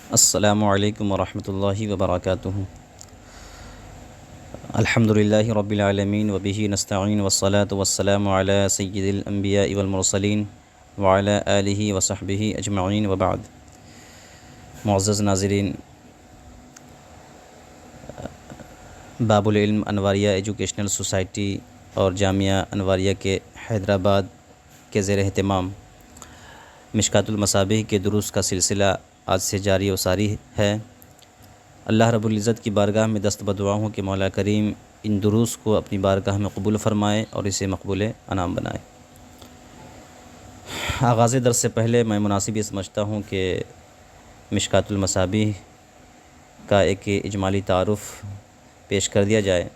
السلام علیکم ورحمۃ اللہ وبرکاتہ۔ الحمد للہ رب العالمین وبہ نستعین والصلاة والسلام علی سید الانبیاء والمرسلین وعلی آلہ وصحبہ اجمعین وبعد۔ معزز ناظرین، باب العلم انواریہ ایجوکیشنل سوسائٹی اور جامعہ انواریہ کے حیدرآباد کے زیر اہتمام مشکوٰۃ المصابیح کے دروس کا سلسلہ آج سے جاری و ساری ہے۔ اللہ رب العزت کی بارگاہ میں دست بدعا ہوں کہ مولا کریم ان دروس کو اپنی بارگاہ میں قبول فرمائے اور اسے مقبول انعام بنائے۔ آغاز درس سے پہلے میں مناسب یہ سمجھتا ہوں کہ مشکوٰۃ المصابیح کا ایک اجمالی تعارف پیش کر دیا جائے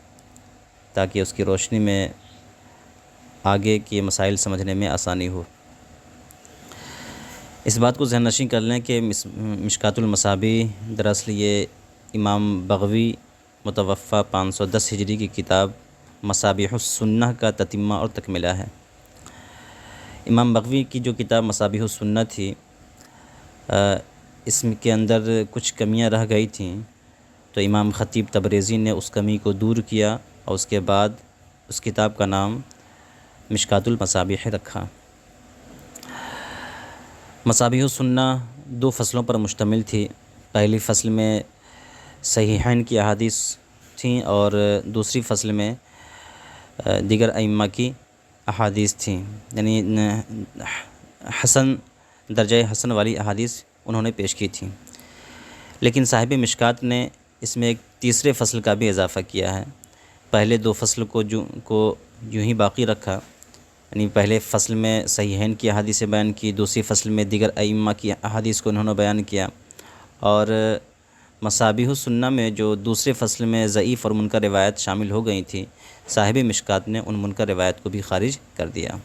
تاکہ اس کی روشنی میں آگے کے مسائل سمجھنے میں آسانی ہو۔ اس بات کو ذہن نشین کر لیں کہ مشکوٰۃ المصابیح دراصل یہ امام بغوی متوفی 510 ہجری کی کتاب مصابیح السنہ کا تتمہ اور تکملہ ہے۔ امام بغوی کی جو کتاب مصابیح السنہ تھی، اس کے اندر کچھ کمیاں رہ گئی تھیں، تو امام خطیب تبریزی نے اس کمی کو دور کیا اور اس کے بعد اس کتاب کا نام مشکوٰۃ المصابیح رکھا۔ مصابیح السنہ 2 فصلوں پر مشتمل تھی۔ پہلی فصل میں صحیحین کی احادیث تھیں اور دوسری فصل میں دیگر ائمہ کی احادیث تھیں، یعنی حسن درجہ حسن والی احادیث انہوں نے پیش کی تھیں۔ لیکن صاحب مشکوٰۃ نے اس میں ایک تیسرے فصل کا بھی اضافہ کیا ہے۔ پہلے 2 فصل کو یوں ہی باقی رکھا، یعنی پہلے فصل میں صحیحین کی احادیث بیان کی، دوسری فصل میں دیگر ائمہ کی احادیث کو انہوں نے بیان کیا، اور مصابیح السنہ میں جو دوسرے فصل میں ضعیف اور منکر روایت شامل ہو گئی تھیں، صاحب مشکوٰۃ نے ان منکر روایت کو بھی خارج کر دیا،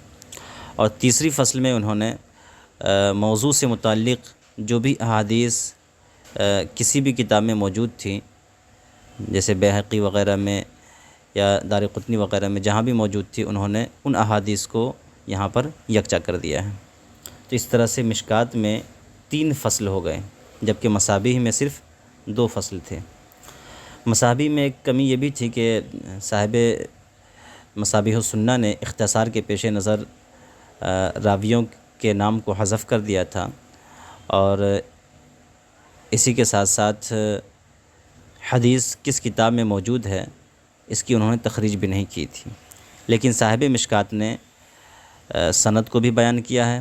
اور تیسری فصل میں انہوں نے موضوع سے متعلق جو بھی احادیث کسی بھی کتاب میں موجود تھیں، جیسے بیہقی وغیرہ میں یا دارقطنی وغیرہ میں جہاں بھی موجود تھی، انہوں نے ان احادیث کو یہاں پر یکجا کر دیا ہے۔ تو اس طرح سے مشکوٰۃ میں 3 فصل ہو گئے، جبکہ مصابیح میں صرف 2 فصل تھے۔ مصابیح میں ایک کمی یہ بھی تھی کہ صاحب مصابیح السنہ نے اختصار کے پیش نظر راویوں کے نام کو حذف کر دیا تھا، اور اسی کے ساتھ ساتھ حدیث کس کتاب میں موجود ہے اس کی انہوں نے تخریج بھی نہیں کی تھی۔ لیکن صاحب مشکوٰۃ نے سند کو بھی بیان کیا ہے،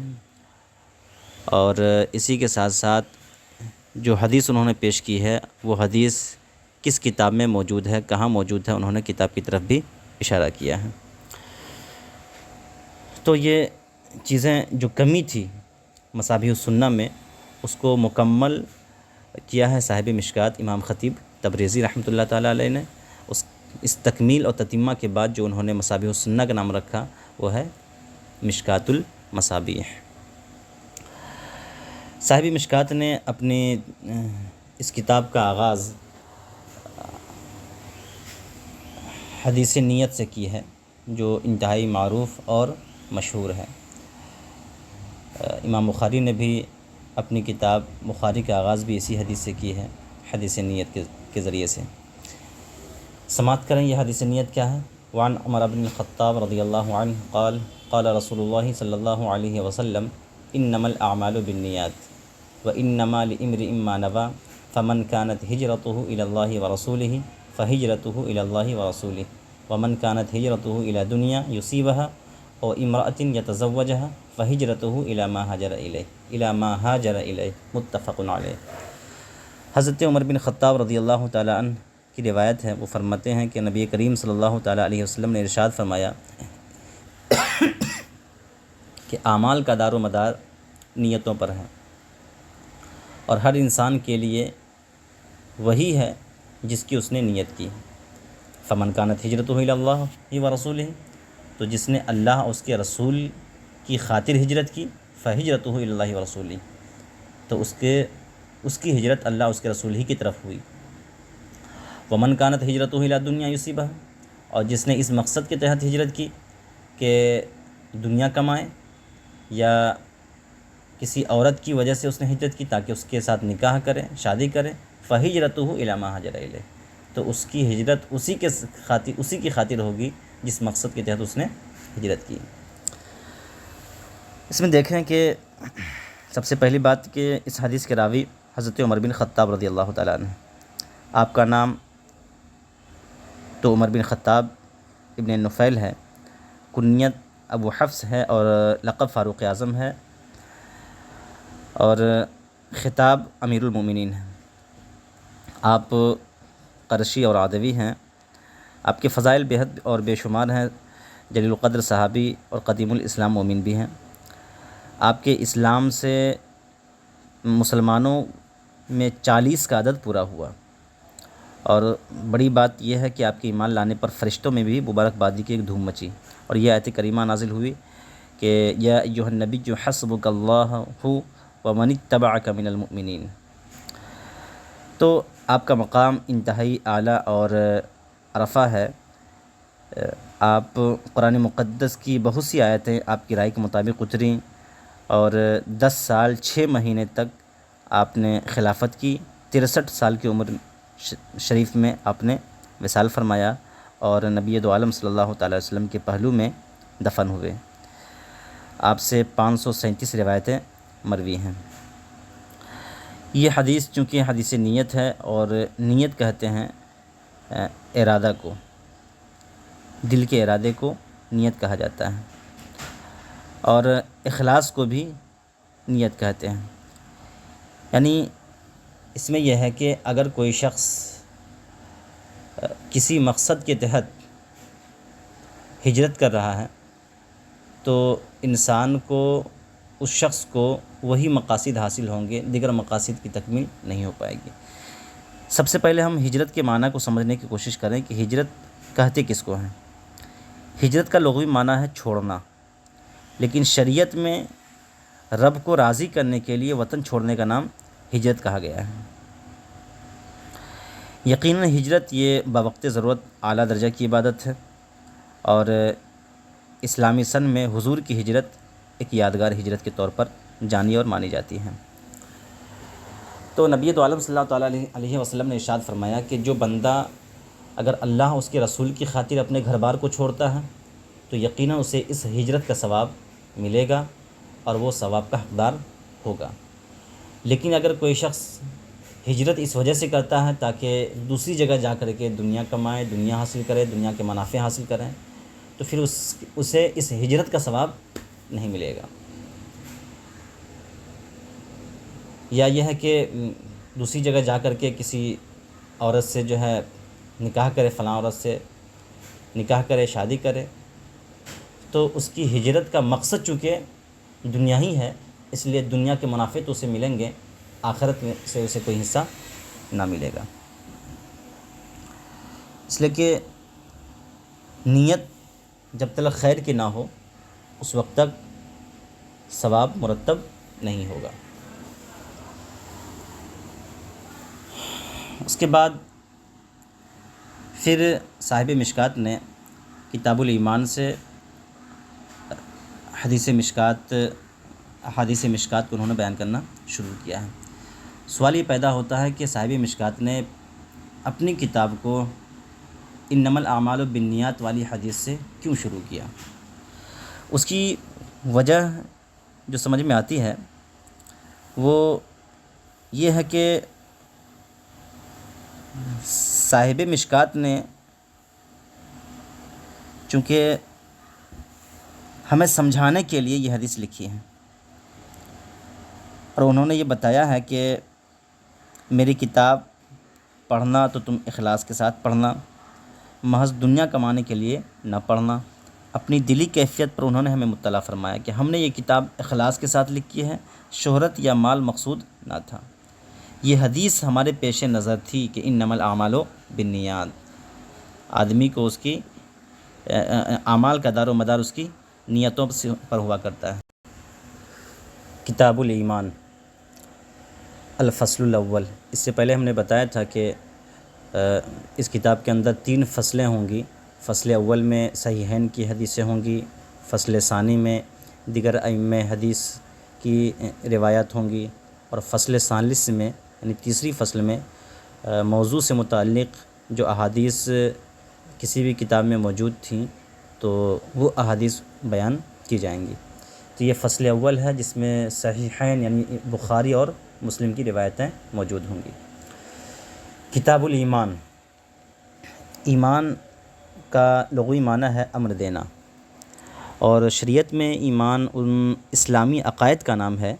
اور اسی کے ساتھ ساتھ جو حدیث انہوں نے پیش کی ہے وہ حدیث کس کتاب میں موجود ہے، کہاں موجود ہے، انہوں نے کتاب کی طرف بھی اشارہ کیا ہے۔ تو یہ چیزیں جو کمی تھی مصابیح السنہ میں، اس کو مکمل کیا ہے صاحب مشکوٰۃ امام خطیب تبریزی رحمۃ اللہ تعالیٰ علیہ نے۔ اس تکمیل اور تتمہ کے بعد جو انہوں نے مصابیح السنہ کا نام رکھا وہ ہے مشکوٰۃ المصابیح۔ صاحب مشکوٰۃ نے اپنی اس کتاب کا آغاز حدیث نیت سے کی ہے، جو انتہائی معروف اور مشہور ہے۔ امام بخاری نے بھی اپنی کتاب بخاری کا آغاز بھی اسی حدیث سے کی ہے، حدیث نیت کے ذریعے سے۔ سماعت کریں یہ حدیث نیت کیا ہے۔ وعن عمر بن الخطاب رضی اللہ عنہ قال قال رسول اللہ صلی اللہ علیہ وسلم انما الاعمال بالنیات وانما لامرئ ما نوى فمن كانت هجرته الى الله ورسوله فهجرته الى الله ورسوله ومن كانت هجرته الى دنيا يصيبها او امرأة يتزوجها فهجرته الى ما هاجر اليه متفق علیہ۔ حضرت عمر بن خطاب رضی اللہ تعالی عنہ کی روایت ہے، وہ فرماتے ہیں کہ نبی کریم صلی اللہ تعالی علیہ وسلم نے ارشاد فرمایا کہ اعمال کا دار و مدار نیتوں پر ہے، اور ہر انسان کے لیے وہی ہے جس کی اس نے نیت کی۔ فمن کانت ہجرتہ الی اللہ ورسولہ، تو جس نے اللہ اور اس کے رسول کی خاطر ہجرت کی، فہجرتہ الی اللہ ورسولہ، تو اس کی ہجرت اللہ اس کے رسول ہی کی طرف ہوئی۔ ومن کانت ہجرتہ الی دنیا یصیبہا، اور جس نے اس مقصد کے تحت ہجرت کی کہ دنیا کمائے یا کسی عورت کی وجہ سے اس نے ہجرت کی تاکہ اس کے ساتھ نکاح کرے، شادی کرے، فہجرتہ الی ما ہاجر الیہ، تو اس کی ہجرت اسی کی خاطر ہوگی جس مقصد کے تحت اس نے ہجرت کی۔ اس میں دیکھیں کہ سب سے پہلی بات کہ اس حدیث کے راوی حضرت عمر بن خطاب رضی اللہ تعالیٰ عنہ، آپ کا نام تو عمر بن خطاب ابن نفیل ہے، کنیت ابو حفص ہے اور لقب فاروق اعظم ہے، اور خطاب امیر المومنین ہے۔ آپ قرشی اور عدوی ہیں۔ آپ کے فضائل بے حد اور بے شمار ہیں، جلیل القدر صحابی اور قدیم الاسلام مومن بھی ہیں۔ آپ کے اسلام سے مسلمانوں میں 40 کا عدد پورا ہوا، اور بڑی بات یہ ہے کہ آپ کے ایمان لانے پر فرشتوں میں بھی مبارکبادی کی ایک دھوم مچی، اور یہ آیت کریمہ نازل ہوئی کہ یا ایھا النبی حسبک اللہ ومن اتبعک من المؤمنین۔ تو آپ کا مقام انتہائی اعلیٰ اور رفع ہے۔ آپ قرآن مقدس کی بہت سی آیتیں آپ کی رائے کے مطابق اتریں، اور 10 سال 6 مہینے تک آپ نے خلافت کی، 63 سال کی عمر شریف میں آپ نے وصال فرمایا، اور نبی دو عالم صلی اللہ تعالیٰ علیہ وسلم کے پہلو میں دفن ہوئے۔ آپ سے 537 روایتیں مروی ہیں۔ یہ حدیث چونکہ حدیث نیت ہے، اور نیت کہتے ہیں ارادہ کو، دل کے ارادے کو نیت کہا جاتا ہے، اور اخلاص کو بھی نیت کہتے ہیں۔ یعنی اس میں یہ ہے کہ اگر کوئی شخص کسی مقصد کے تحت ہجرت کر رہا ہے تو انسان کو، اس شخص کو وہی مقاصد حاصل ہوں گے، دیگر مقاصد کی تکمیل نہیں ہو پائے گی۔ سب سے پہلے ہم ہجرت کے معنی کو سمجھنے کی کوشش کریں کہ ہجرت کہتے کس کو ہیں۔ ہجرت کا لغوی معنی ہے چھوڑنا، لیکن شریعت میں رب کو راضی کرنے کے لیے وطن چھوڑنے کا نام ہجرت کہا گیا ہے۔ یقیناً ہجرت یہ بوقت ضرورت اعلیٰ درجہ کی عبادت ہے، اور اسلامی سن میں حضور کی ہجرت ایک یادگار ہجرت کے طور پر جانی اور مانی جاتی ہے۔ تو نبی دو عالم صلی اللہ تعالیٰ علیہ وسلم نے ارشاد فرمایا کہ جو بندہ اگر اللہ اس کے رسول کی خاطر اپنے گھر بار کو چھوڑتا ہے تو یقیناً اسے اس ہجرت کا ثواب ملے گا، اور وہ ثواب کا حقدار ہوگا۔ لیکن اگر کوئی شخص ہجرت اس وجہ سے کرتا ہے تاکہ دوسری جگہ جا کر کے دنیا کمائے، دنیا حاصل کرے، دنیا کے منافع حاصل کریں، تو پھر اسے اس ہجرت کا ثواب نہیں ملے گا۔ یا یہ ہے کہ دوسری جگہ جا کر کے کسی عورت سے جو ہے نکاح کرے، فلاں عورت سے نکاح کرے، شادی کرے، تو اس کی ہجرت کا مقصد چونکہ دنیا ہی ہے، اس لیے دنیا کے منافع تو اسے ملیں گے، آخرت میں سے اسے کوئی حصہ نہ ملے گا۔ اس لیے کہ نیت جب تک خیر کی نہ ہو اس وقت تک ثواب مرتب نہیں ہوگا۔ اس کے بعد پھر صاحب مشکات نے کتاب الایمان سے احادیث مشکات کو انہوں نے بیان کرنا شروع کیا ہے۔ سوال یہ پیدا ہوتا ہے کہ صاحب مشکات نے اپنی کتاب کو انما الاعمال بالنیات والی حدیث سے کیوں شروع کیا؟ اس کی وجہ جو سمجھ میں آتی ہے وہ یہ ہے کہ صاحب مشکات نے چونکہ ہمیں سمجھانے کے لیے یہ حدیث لکھی ہے، اور انہوں نے یہ بتایا ہے کہ میری کتاب پڑھنا تو تم اخلاص کے ساتھ پڑھنا، محض دنیا کمانے کے لیے نہ پڑھنا۔ اپنی دلی کیفیت پر انہوں نے ہمیں مطلع فرمایا کہ ہم نے یہ کتاب اخلاص کے ساتھ لکھی ہے، شہرت یا مال مقصود نہ تھا۔ یہ حدیث ہمارے پیش نظر تھی کہ انما الاعمال بالنیات، آدمی کو اس کی اعمال کا دار و مدار اس کی نیتوں پر ہوا کرتا ہے۔ کتاب الایمان الفصل الاول، اس سے پہلے ہم نے بتایا تھا کہ اس کتاب کے اندر 3 فصلیں ہوں گی۔ فصل اول میں صحیحین کی حدیثیں ہوں گی، فصل ثانی میں دیگر ائمہ حدیث کی روایات ہوں گی، اور فصل ثالث میں یعنی تیسری فصل میں موضوع سے متعلق جو احادیث کسی بھی کتاب میں موجود تھیں تو وہ احادیث بیان کی جائیں گی۔ تو یہ فصل اول ہے جس میں صحیحین یعنی بخاری اور مسلم کی روایتیں موجود ہوں گی۔ کتاب الایمان، ایمان کا لغوی معنی ہے امر دینا، اور شریعت میں ایمان ان اسلامی عقائد کا نام ہے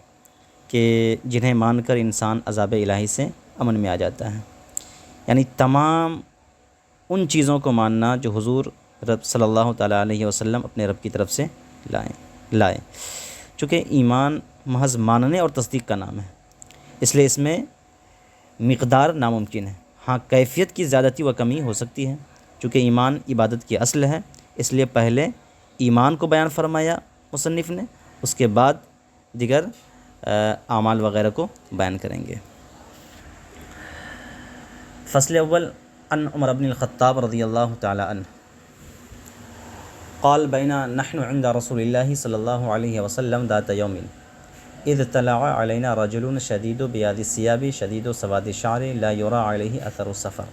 کہ جنہیں مان کر انسان عذاب الہی سے امن میں آ جاتا ہے، یعنی تمام ان چیزوں کو ماننا جو حضور رب صلی اللہ تعالیٰ علیہ وسلم اپنے رب کی طرف سے لائے۔ چونکہ ایمان محض ماننے اور تصدیق کا نام ہے، اس لیے اس میں مقدار ناممکن ہے، ہاں کیفیت کی زیادتی و کمی ہو سکتی ہے۔ چونکہ ایمان عبادت کی اصل ہے، اس لیے پہلے ایمان کو بیان فرمایا مصنف نے، اس کے بعد دیگر اعمال وغیرہ کو بیان کریں گے۔ فصل اول، عن عمر بن الخطاب رضی اللہ تعالی عنہ قال بينا نحن عند رسول الله صلى الله عليه وسلم ذات يوم اذ طلع علينا رجل شديد بياض الثياب شديد سواد الشعر لا يرى عليه اثر السفر۔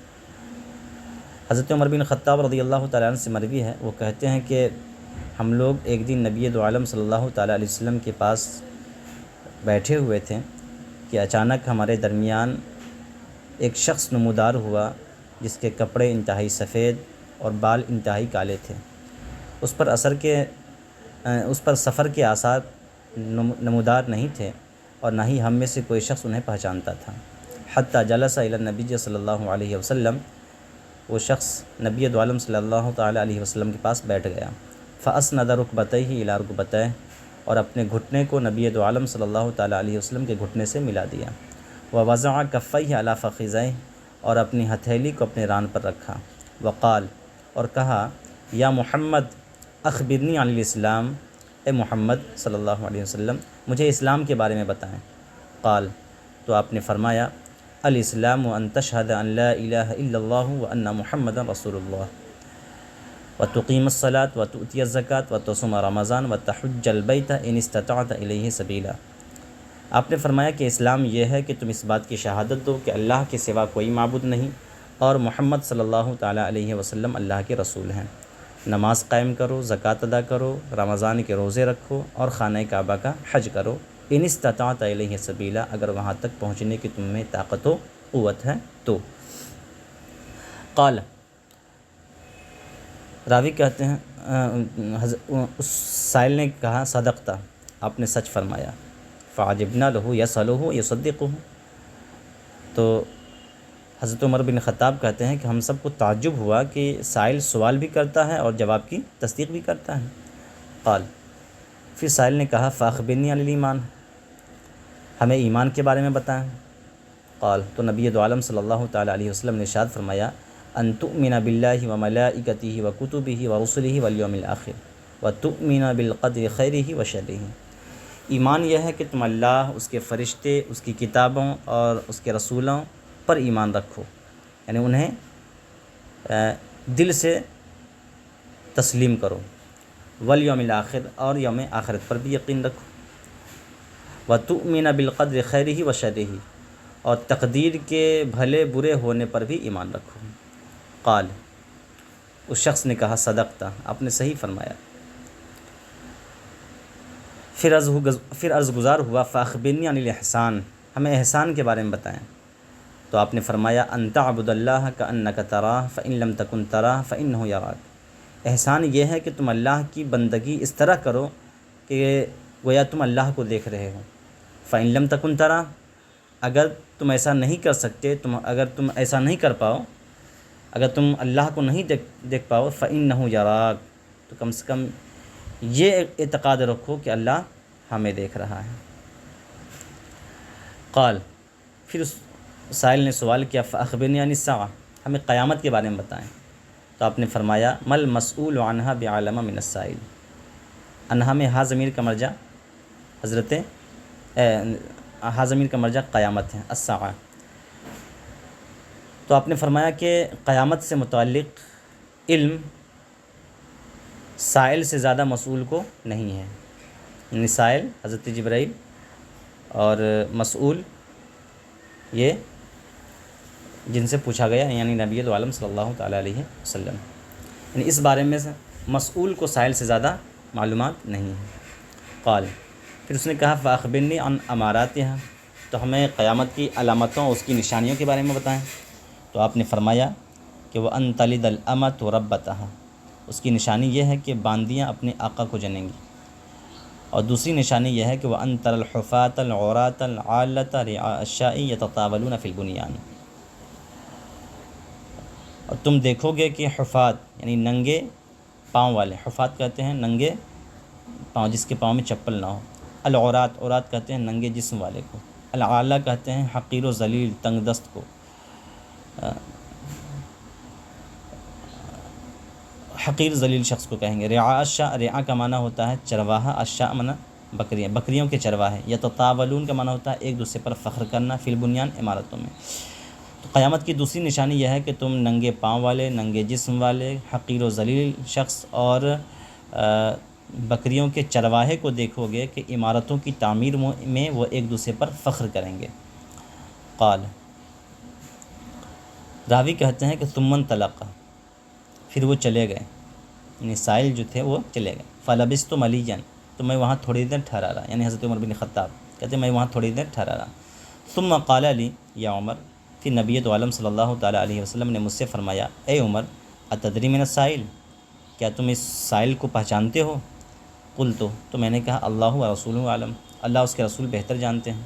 حضرت عمر بن خطاب رضی اللہ تعالیٰ عنہ سے مروی ہے، وہ کہتے ہیں کہ ہم لوگ ایک دن نبی دو عالم صلی اللہ تعالیٰ علیہ وسلم کے پاس بیٹھے ہوئے تھے کہ اچانک ہمارے درمیان ایک شخص نمودار ہوا جس کے کپڑے انتہائی سفید اور بال انتہائی کالے تھے۔ اس پر سفر کے آثار نمودار نہیں تھے، اور نہ ہی ہم میں سے کوئی شخص انہیں پہچانتا تھا۔ حتیٰ جلس الی النبی صلی اللہ علیہ وسلم، وہ شخص نبی دو عالم صلی اللہ تعالیٰ علیہ وسلم کے پاس بیٹھ گیا۔ فاسند رکبتیہ الی رکبتیہ، اور اپنے گھٹنے کو نبی دو عالم صلی اللہ تعالیٰ علیہ وسلم کے گھٹنے سے ملا دیا۔ ووضع کفیہ علی فخذیہ، اور اپنی ہتھیلی کو اپنے ران پر رکھا۔ وقال، اور کہا، یا محمد اخبرنی عن الاسلام، اے محمد صلی اللہ علیہ وسلم مجھے اسلام کے بارے میں بتائیں۔ قال، تو آپ نے فرمایا، الاسلام ان تشہد ان لا الہ الا اللہ وان محمدا رسول اللہ وتقیم الصلاۃ وتؤتی الزکوٰۃ وتصوم رمضان وتحج البیت ان استطعت الیہ سبیلا۔ آپ نے فرمایا کہ اسلام یہ ہے کہ تم اس بات کی شہادت دو کہ اللہ کے سوا کوئی معبود نہیں، اور محمد صلی اللہ تعالیٰ علیہ وسلم اللہ کے رسول ہیں۔ نماز قائم کرو، زکوٰۃ ادا کرو، رمضان کے روزے رکھو، اور خانہ کعبہ کا حج کرو، ان استطاعت الیہ سبیلا، اگر وہاں تک پہنچنے کی تم میں طاقت و قوت ہے تو۔ قال، راوی کہتے ہیں اس سائل نے کہا، صدقت، آپ نے سچ فرمایا۔ فعجبنا لہ یسألہ یصدقہ، تو حضرت عمر بن خطاب کہتے ہیں کہ ہم سب کو تعجب ہوا کہ سائل سوال بھی کرتا ہے اور جواب کی تصدیق بھی کرتا ہے۔ قال، پھر سائل نے کہا، فاخبرنی عن الایمان، ہمیں ایمان کے بارے میں بتائیں۔ قال، تو نبی دو عالم صلی اللہ تعالیٰ علیہ وسلم نے ارشاد فرمایا، ان تؤمن باللہ وملائکتہ وکتبہ ورسلہ والیوم الآخر وتؤمن بالقدر خیرہ وشرہ۔ ایمان یہ ہے کہ تم اللہ، اس کے فرشتے، اس کی کتابوں اور اس کے رسولوں پر ایمان رکھو، یعنی انہیں دل سے تسلیم کرو، والیوم الآخر، اور یوم آخرت پر بھی یقین رکھو، وتؤمن بالقدر خیرہ وشرہ، اور تقدیر کے بھلے برے ہونے پر بھی ایمان رکھو۔ قال، اس شخص نے کہا، صدقت، آپ نے صحیح فرمایا۔ پھر عرض گزار ہوا، فاخبرنی عن الاحسان، ہمیں احسان کے بارے میں بتائیں۔ تو آپ نے فرمایا، ان تعبد اللہ کأنک تراہ فإن لم تکن تراہ فإنہ یراک۔ احسان یہ ہے کہ تم اللہ کی بندگی اس طرح کرو کہ گویا تم اللہ کو دیکھ رہے ہو۔ فإن لم تکن تراہ، اگر تم ایسا نہیں کر سکتے، اگر تم ایسا نہیں کر پاؤ، اگر تم اللہ کو نہیں دیکھ پاؤ، فإنہ یراک، تو کم سے کم یہ اعتقاد رکھو کہ اللہ ہمیں دیکھ رہا ہے۔ قال، پھر اس سائل نے سوال کیا، فاخبرنی عن الساعہ، ہمیں قیامت کے بارے میں بتائیں۔ تو آپ نے فرمایا، مل مسئول عنہا بعلم من السائل۔ انہا میں ہا ضمیر کا مرجع حضرت ہا ضمیر کا مرجع قیامت ہے، الساعہ۔ تو آپ نے فرمایا کہ قیامت سے متعلق علم سائل سے زیادہ مسئول کو نہیں ہے، یعنی سائل حضرت جبرائیل اور مسئول یہ جن سے پوچھا گیا یعنی نبی دو عالم صلی اللہ تعالیٰ علیہ وسلم، یعنی اس بارے میں مسئول کو سائل سے زیادہ معلومات نہیں ہیں۔ قال، پھر اس نے کہا فاخبرنی عن اماراتها، تو ہمیں قیامت کی علامتوں اس کی نشانیوں کے بارے میں بتائیں۔ تو آپ نے فرمایا کہ وہ ان تلد الامۃ ربتها، اس کی نشانی یہ ہے کہ باندیاں اپنے آقا کو جنیں گی، اور دوسری نشانی یہ ہے کہ وہ ان تر الحفاۃ العراۃ العالۃ رعاء الشاء یتطاولون فی البنیان، اور تم دیکھو گے کہ حفات یعنی ننگے پاؤں والے، حفات کہتے ہیں ننگے پاؤں جس کے پاؤں میں چپل نہ ہو، العورات، عورات کہتے ہیں ننگے جسم والے کو، العالیٰ کہتے ہیں حقیر و ذلیل تنگ دست کو، حقیر ذلیل شخص کو کہیں گے۔ رعاء الشاء، رعاء کا معنی ہوتا ہے چرواہا، الشاء معنی بکریاں، بکریوں کے چرواہے، یتطاولون کا معنی ہوتا ہے ایک دوسرے پر فخر کرنا، فی البنیان عمارتوں میں۔ تو قیامت کی دوسری نشانی یہ ہے کہ تم ننگے پاؤں والے، ننگے جسم والے، حقیر و ذلیل شخص اور بکریوں کے چرواہے کو دیکھو گے کہ عمارتوں کی تعمیر میں وہ ایک دوسرے پر فخر کریں گے۔ قال، راوی کہتے ہیں کہ ثم انطلق، پھر وہ چلے گئے، یعنی سائل جو تھے وہ چلے گئے۔ فلبثت ملیا، تو میں وہاں تھوڑی دیر ٹھہرا رہا، یعنی حضرت عمر بن خطاب کہتے ہیں میں وہاں تھوڑی دیر ٹھہرا رہا۔ ثم قال لی یا عمر، پھر نبی دو عالم صلی اللہ تعالیٰ علیہ وسلم نے مجھ سے فرمایا اے عمر، اتدری من السائل، کیا تم اس سائل کو پہچانتے ہو؟ قلت، تو میں نے کہا اللہ و رسولہ عالم، اللہ اس کے رسول بہتر جانتے ہیں۔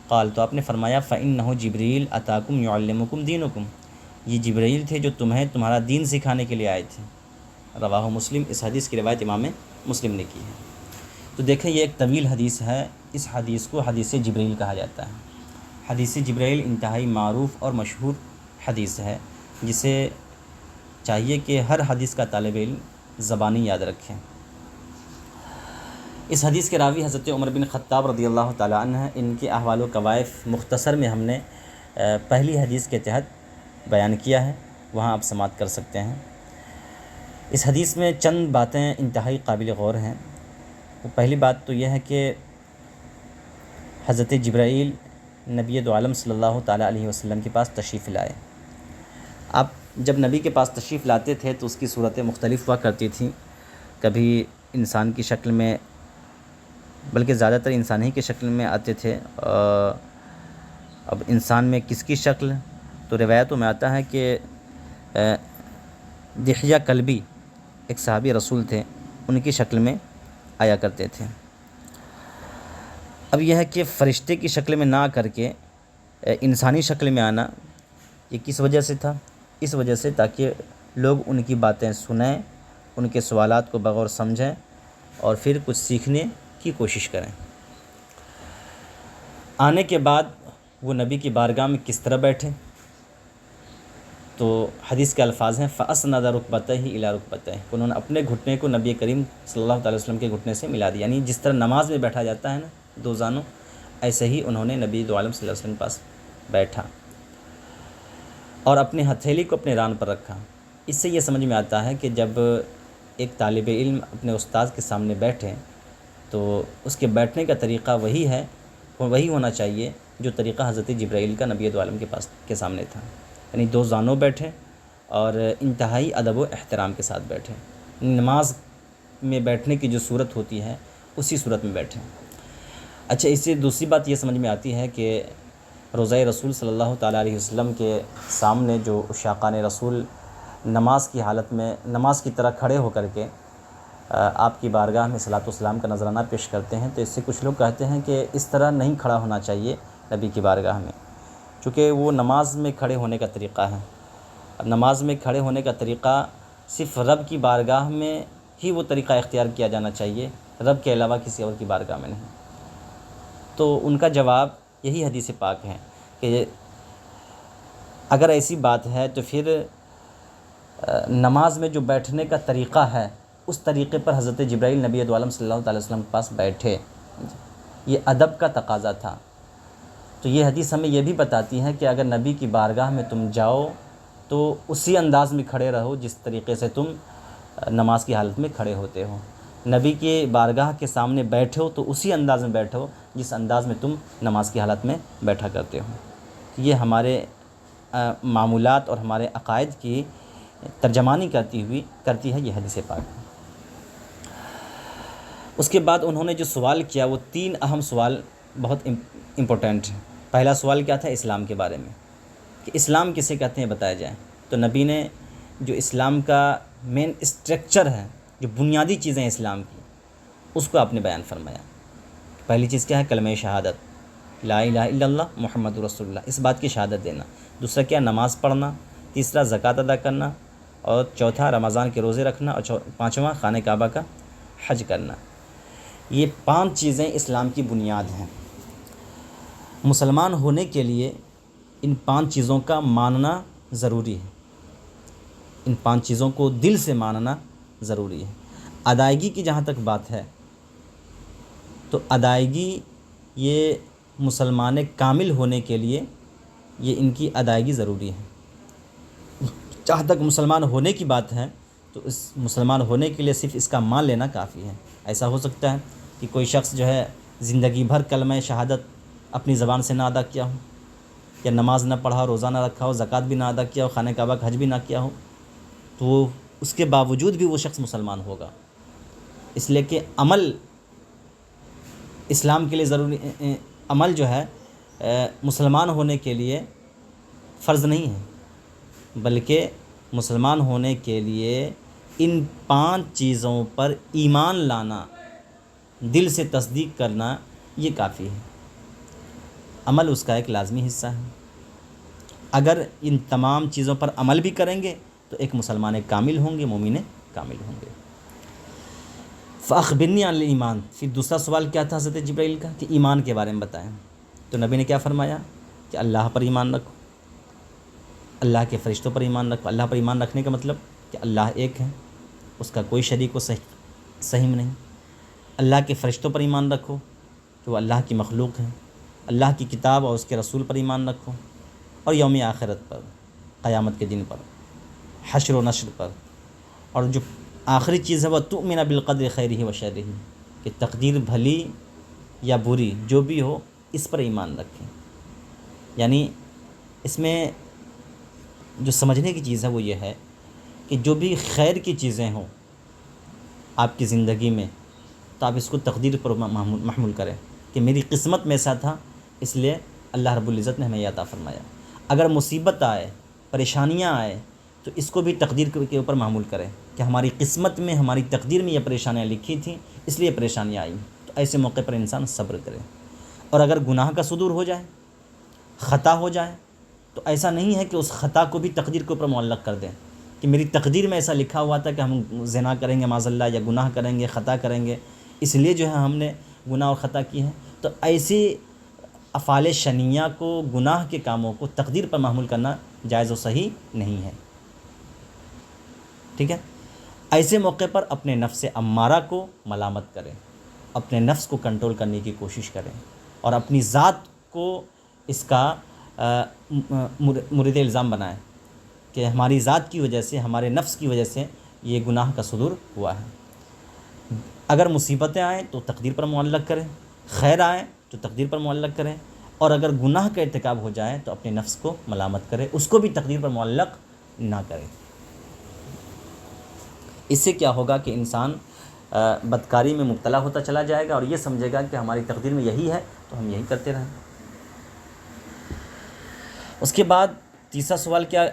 قال، تو آپ نے فرمایا فإنہ جبریل اتاکم یعلمکم دینکم، یہ جبریل تھے جو تمہیں تمہارا دین سکھانے کے لیے آئے تھے۔ رواہ مسلم، اس حدیث کی روایت امام مسلم نے کی ہے۔ تو دیکھیں یہ ایک طویل حدیث ہے، اس حدیث کو حدیث جبریل کہا جاتا ہے۔ حدیث جبریل انتہائی معروف اور مشہور حدیث ہے، جسے چاہیے کہ ہر حدیث کا طالب علم زبانی یاد رکھیں۔ اس حدیث کے راوی حضرت عمر بن خطاب رضی اللہ تعالیٰ عنہ ہیں۔ ان کے احوال و کوائف مختصر میں ہم نے پہلی حدیث کے تحت بیان کیا ہے، وہاں آپ سماعت کر سکتے ہیں۔ اس حدیث میں چند باتیں انتہائی قابل غور ہیں۔ پہلی بات تو یہ ہے کہ حضرت جبرائیل نبی دو عالم صلی اللہ تعالیٰ علیہ وسلم کے پاس تشریف لائے۔ آپ جب نبی کے پاس تشریف لاتے تھے تو اس کی صورتیں مختلف ہوا کرتی تھیں، کبھی انسان کی شکل میں، بلکہ زیادہ تر انسان ہی کی شکل میں آتے تھے۔ اب انسان میں کس کی شکل؟ تو روایتوں میں آتا ہے کہ دحیہ کلبی ایک صحابی رسول تھے، ان کی شکل میں آیا کرتے تھے۔ اب یہ ہے کہ فرشتے کی شکل میں نہ آ کر کے انسانی شکل میں آنا، یہ کس وجہ سے تھا؟ اس وجہ سے تاکہ لوگ ان کی باتیں سنیں، ان کے سوالات کو بغور سمجھیں اور پھر کچھ سیکھنے کی کوشش کریں۔ آنے کے بعد وہ نبی کی بارگاہ میں کس طرح بیٹھے؟ تو حدیث کے الفاظ ہیں فَأَسْنَدَ رُكْبَتَيْهِ إِلَىٰ رُكْبَتَيْهِ، انہوں نے اپنے گھٹنے کو نبی کریم صلی اللہ تعالی وسلم کے گھٹنے سے ملا دیا، یعنی جس طرح نماز میں بیٹھا جاتا ہے نا دو زانوں، ایسے ہی انہوں نے نبی دو عالم صلی اللہ علیہ وسلم کے پاس بیٹھا اور اپنی ہتھیلی کو اپنے ران پر رکھا۔ اس سے یہ سمجھ میں آتا ہے کہ جب ایک طالب علم اپنے استاذ کے سامنے بیٹھے تو اس کے بیٹھنے کا طریقہ وہی ہے، وہی ہونا چاہیے جو طریقہ حضرت جبرائیل کا نبی دو عالم کے پاس کے سامنے تھا، یعنی دو زانوں بیٹھے اور انتہائی ادب و احترام کے ساتھ بیٹھے، نماز میں بیٹھنے کی جو صورت ہوتی ہے اسی صورت میں بیٹھے۔ اچھا، اس سے دوسری بات یہ سمجھ میں آتی ہے کہ روضہ رسول صلی اللہ تعالیٰ علیہ وسلم کے سامنے جو عشاقان رسول نماز کی حالت میں نماز کی طرح کھڑے ہو کر کے آپ کی بارگاہ میں صلاۃ والسلام کا نذرانہ پیش کرتے ہیں، تو اس سے کچھ لوگ کہتے ہیں کہ اس طرح نہیں کھڑا ہونا چاہیے نبی کی بارگاہ میں، چونکہ وہ نماز میں کھڑے ہونے کا طریقہ ہے۔ اب نماز میں کھڑے ہونے کا طریقہ صرف رب کی بارگاہ میں ہی وہ طریقہ اختیار کیا جانا چاہیے، رب کے علاوہ کسی اور کی بارگاہ میں نہیں۔ تو ان کا جواب یہی حدیث پاک ہے کہ اگر ایسی بات ہے تو پھر نماز میں جو بیٹھنے کا طریقہ ہے اس طریقے پر حضرت جبرائیل نبی دو عالم صلی اللہ تعالی وسلم کے پاس بیٹھے، یہ ادب کا تقاضا تھا۔ تو یہ حدیث ہمیں یہ بھی بتاتی ہے کہ اگر نبی کی بارگاہ میں تم جاؤ تو اسی انداز میں کھڑے رہو جس طریقے سے تم نماز کی حالت میں کھڑے ہوتے ہو، نبی کے بارگاہ کے سامنے بیٹھے ہو تو اسی انداز میں بیٹھو جس انداز میں تم نماز کی حالت میں بیٹھا کرتے ہو۔ یہ ہمارے معمولات اور ہمارے عقائد کی ترجمانی کرتی ہے یہ حدیث پاک۔ اس کے بعد انہوں نے جو سوال کیا وہ 3 اہم سوال بہت امپورٹنٹ ہیں۔ پہلا سوال کیا تھا؟ اسلام کے بارے میں، کہ اسلام کسے کہتے ہیں بتایا جائے۔ تو نبی نے جو اسلام کا مین اسٹرکچر ہے، جو بنیادی چیزیں اسلام کی، اس کو آپ نے بیان فرمایا۔ پہلی چیز کیا ہے؟ کلمہ شہادت، لا الہ الا اللہ محمد رسول اللہ، اس بات کی شہادت دینا۔ دوسرا کیا؟ نماز پڑھنا۔ تیسرا زکوٰۃ ادا کرنا، اور چوتھا رمضان کے روزے رکھنا، اور پانچواں خانہ کعبہ کا حج کرنا۔ یہ 5 چیزیں اسلام کی بنیاد ہیں۔ مسلمان ہونے کے لیے ان 5 چیزوں کا ماننا ضروری ہے، ان 5 چیزوں کو دل سے ماننا ضروری ہے۔ ادائیگی کی جہاں تک بات ہے تو ادائیگی یہ مسلمان کامل ہونے کے لیے یہ ان کی ادائیگی ضروری ہے۔ جہاں تک مسلمان ہونے کی بات ہے تو اس مسلمان ہونے کے لیے صرف اس کا مان لینا کافی ہے۔ ایسا ہو سکتا ہے کہ کوئی شخص جو ہے زندگی بھر کلمہ شہادت اپنی زبان سے نہ ادا کیا ہو، یا نماز نہ پڑھا، روزہ نہ رکھا ہو، زکوٰۃ بھی نہ ادا کیا ہو، خانہ کعبہ کا حج بھی نہ کیا ہو، تو وہ اس کے باوجود بھی وہ شخص مسلمان ہوگا، اس لیے کہ عمل اسلام کے لیے ضروری، عمل جو ہے مسلمان ہونے کے لیے فرض نہیں ہے، بلکہ مسلمان ہونے کے لیے ان 5 چیزوں پر ایمان لانا، دل سے تصدیق کرنا، یہ کافی ہے۔ عمل اس کا ایک لازمی حصہ ہے۔ اگر ان تمام چیزوں پر عمل بھی کریں گے تو ایک مسلمان کامل ہوں گے، مومن کامل ہوں گے۔ فَأَخْبِرْنِي عَنِ الْإِيمَانِ، پھر دوسرا سوال کیا تھا حضرت جبرائیل کا کہ ایمان کے بارے میں بتائیں۔ تو نبی نے کیا فرمایا کہ اللہ پر ایمان رکھو، اللہ کے فرشتوں پر ایمان رکھو۔ اللہ پر ایمان رکھنے کا مطلب کہ اللہ ایک ہے، اس کا کوئی شریک و سہیم نہیں۔ اللہ کے فرشتوں پر ایمان رکھو کہ وہ اللہ کی مخلوق ہیں۔ اللہ کی کتاب اور اس کے رسول پر ایمان رکھو، اور یوم آخرت پر، قیامت کے دن پر، حشر و نشر پر، اور جو آخری چیز ہے وہ تؤمن بالقدر خیرہ و شرہ، کہ تقدیر بھلی یا بری جو بھی ہو اس پر ایمان رکھیں۔ یعنی اس میں جو سمجھنے کی چیز ہے وہ یہ ہے کہ جو بھی خیر کی چیزیں ہوں آپ کی زندگی میں تو آپ اس کو تقدیر پر محمول کریں کہ میری قسمت میں ایسا تھا، اس لیے اللہ رب العزت نے ہمیں یہ عطا فرمایا۔ اگر مصیبت آئے، پریشانیاں آئے تو اس کو بھی تقدیر کے اوپر معمول کریں کہ ہماری قسمت میں، ہماری تقدیر میں یہ پریشانیاں لکھی تھیں، اس لیے پریشانیاں آئیں۔ تو ایسے موقع پر انسان صبر کرے۔ اور اگر گناہ کا صدور ہو جائے، خطا ہو جائے، تو ایسا نہیں ہے کہ اس خطا کو بھی تقدیر کے اوپر معلق کر دیں کہ میری تقدیر میں ایسا لکھا ہوا تھا کہ ہم زنا کریں گے معاذ اللہ، یا گناہ کریں گے، خطا کریں گے، اس لیے جو ہے ہم نے گناہ اور خطا کی ہے۔ تو ایسی افعال شنیعہ کو، گناہ کے کاموں کو تقدیر پر محمول کرنا جائز و صحیح نہیں ہے، ٹھیک ہے۔ ایسے موقع پر اپنے نفس امارہ کو ملامت کریں، اپنے نفس کو کنٹرول کرنے کی کوشش کریں، اور اپنی ذات کو اس کا مورد الزام بنائیں کہ ہماری ذات کی وجہ سے، ہمارے نفس کی وجہ سے یہ گناہ کا صدور ہوا ہے۔ اگر مصیبتیں آئیں تو تقدیر پر معلق کریں، خیر آئیں تو تقدیر پر معلق کریں، اور اگر گناہ کا ارتکاب ہو جائے تو اپنے نفس کو ملامت کریں، اس کو بھی تقدیر پر معلق نہ کریں۔ اس سے کیا ہوگا کہ انسان بدکاری میں مبتلا ہوتا چلا جائے گا، اور یہ سمجھے گا کہ ہماری تقدیر میں یہی ہے تو ہم یہی کرتے رہیں۔ اس کے بعد تیسرا سوال کیا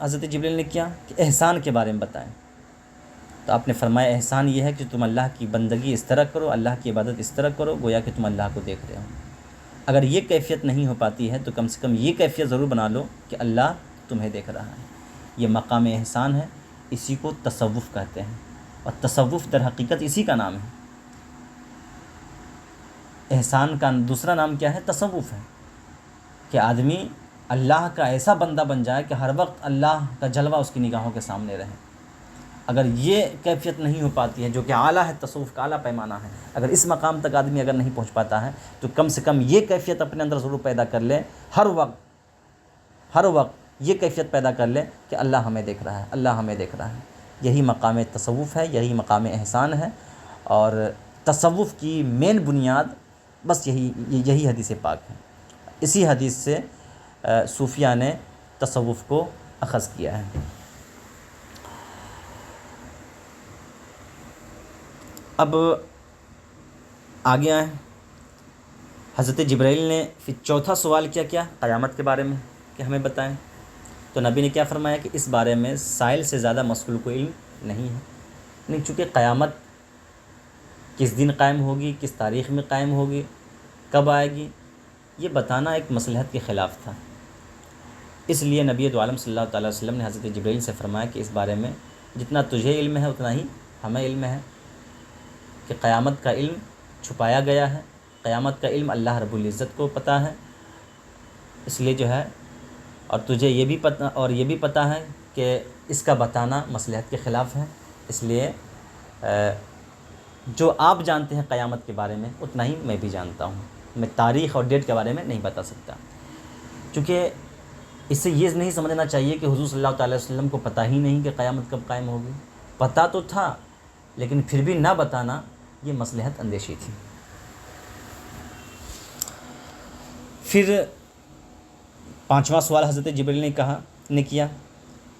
حضرت جبریل نے کیا کہ احسان کے بارے میں بتائیں۔ تو آپ نے فرمایا احسان یہ ہے کہ تم اللہ کی بندگی اس طرح کرو، اللہ کی عبادت اس طرح کرو گویا کہ تم اللہ کو دیکھ رہے ہو۔ اگر یہ کیفیت نہیں ہو پاتی ہے تو کم سے کم یہ کیفیت ضرور بنا لو کہ اللہ تمہیں دیکھ رہا ہے۔ یہ مقام احسان ہے، اسی کو تصوف کہتے ہیں، اور تصوف در حقیقت اسی کا نام ہے۔ احسان کا دوسرا نام کیا ہے؟ تصوف ہے، کہ آدمی اللہ کا ایسا بندہ بن جائے کہ ہر وقت اللہ کا جلوہ اس کی نگاہوں کے سامنے رہے۔ اگر یہ کیفیت نہیں ہو پاتی ہے، جو کہ اعلیٰ ہے، تصوف کا اعلیٰ پیمانہ ہے، اگر اس مقام تک آدمی اگر نہیں پہنچ پاتا ہے تو کم سے کم یہ کیفیت اپنے اندر ضرور پیدا کر لے، ہر وقت یہ کیفیت پیدا کر لے کہ اللہ ہمیں دیکھ رہا ہے، اللہ ہمیں دیکھ رہا ہے۔ یہی مقام تصوف ہے، یہی مقام احسان ہے، اور تصوف کی مین بنیاد بس یہی حدیث پاک ہے. اسی حدیث سے صوفیہ نے تصوف کو اخذ کیا ہے. اب آگے آئیں. حضرت جبرائیل نے پھر چوتھا سوال کیا قیامت کے بارے میں کہ ہمیں بتائیں. تو نبی نے کیا فرمایا کہ اس بارے میں سائل سے زیادہ مسئول کو علم نہیں ہے. یعنی چونکہ قیامت کس دن قائم ہوگی، کس تاریخ میں قائم ہوگی، کب آئے گی، یہ بتانا ایک مصلحت کے خلاف تھا. اس لیے نبی دو عالم صلی اللہ تعالیٰ علیہ وسلم نے حضرت جبرائیل سے فرمایا کہ اس بارے میں جتنا تجھے علم ہے اتنا ہی ہمیں علم ہے، کہ قیامت کا علم چھپایا گیا ہے. قیامت کا علم اللہ رب العزت کو پتہ ہے. اس لیے جو ہے اور تجھے یہ بھی پتہ ہے کہ اس کا بتانا مصلحت کے خلاف ہے. اس لیے جو آپ جانتے ہیں قیامت کے بارے میں اتنا ہی میں بھی جانتا ہوں. میں تاریخ اور ڈیٹ کے بارے میں نہیں بتا سکتا. چونکہ اس سے یہ نہیں سمجھنا چاہیے کہ حضور صلی اللہ تعالیٰ علیہ وسلم کو پتہ ہی نہیں کہ قیامت کب قائم ہوگی. پتہ تو تھا لیکن پھر بھی نہ بتانا یہ مصلحت اندیشی تھی. پھر پانچواں سوال حضرت جبرائیل نے کیا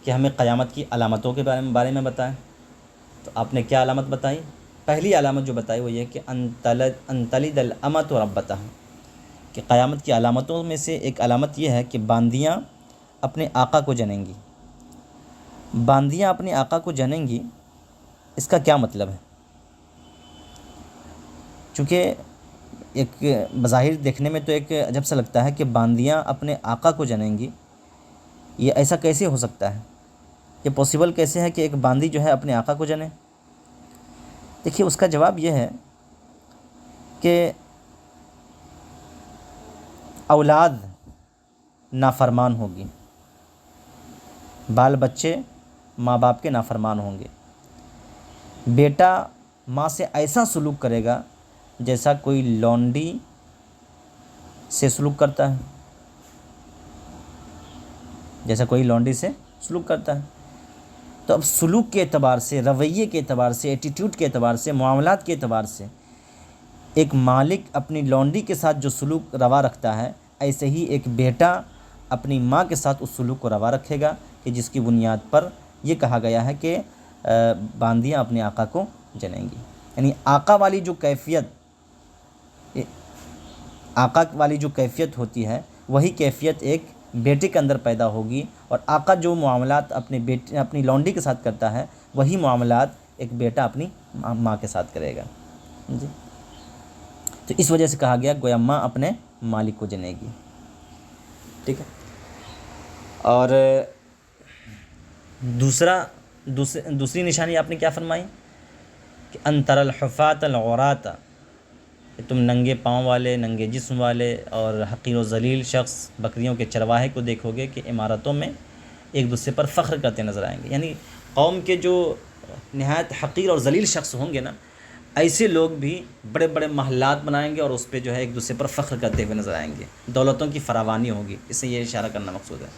کہ ہمیں قیامت کی علامتوں کے بارے میں بتائیں. تو آپ نے کیا علامت بتائی؟ پہلی علامت جو بتائی وہ یہ کہ ان تلد الامۃ ربتہا، کہ قیامت کی علامتوں میں سے ایک علامت یہ ہے کہ باندیاں اپنے آقا کو جنیں گی. باندیاں اپنے آقا کو جنیں گی، اس کا کیا مطلب ہے؟ چونکہ ایک بظاہر دیکھنے میں تو ایک عجب سا لگتا ہے کہ باندیاں اپنے آقا کو جنیں گی. یہ ایسا کیسے ہو سکتا ہے؟ یہ پاسبل کیسے ہے کہ ایک باندی جو ہے اپنے آقا کو جنے؟ دیکھیے اس کا جواب یہ ہے کہ اولاد نافرمان ہوگی، بال بچے ماں باپ کے نافرمان ہوں گے. بیٹا ماں سے ایسا سلوک کرے گا جیسا کوئی لونڈی سے سلوک کرتا ہے، جیسا کوئی لونڈی سے سلوک کرتا ہے. تو اب سلوک کے اعتبار سے، رویے کے اعتبار سے، ایٹیٹیوڈ کے اعتبار سے، معاملات کے اعتبار سے ایک مالک اپنی لونڈی کے ساتھ جو سلوک روا رکھتا ہے، ایسے ہی ایک بیٹا اپنی ماں کے ساتھ اس سلوک کو روا رکھے گا، کہ جس کی بنیاد پر یہ کہا گیا ہے کہ باندیاں اپنے آقا کو جنیں گی. یعنی آقا والی جو کیفیت ہوتی ہے وہی کیفیت ایک بیٹے کے اندر پیدا ہوگی. اور آقا جو معاملات اپنی لونڈی کے ساتھ کرتا ہے وہی معاملات ایک بیٹا اپنی ماں کے ساتھ کرے گا. جی، تو اس وجہ سے کہا گیا گویا ماں اپنے مالک کو جنے گی. ٹھیک ہے. اور دوسری نشانی آپ نے کیا فرمائی کہ ان تر الحفاة العراة، کہ تم ننگے پاؤں والے، ننگے جسم والے اور حقیر و ذلیل شخص بکریوں کے چرواہے کو دیکھو گے کہ عمارتوں میں ایک دوسرے پر فخر کرتے نظر آئیں گے. یعنی قوم کے جو نہایت حقیر اور ذلیل شخص ہوں گے نا، ایسے لوگ بھی بڑے بڑے محلات بنائیں گے اور اس پہ جو ہے ایک دوسرے پر فخر کرتے ہوئے نظر آئیں گے. دولتوں کی فراوانی ہوگی، اس سے یہ اشارہ کرنا مقصود ہے.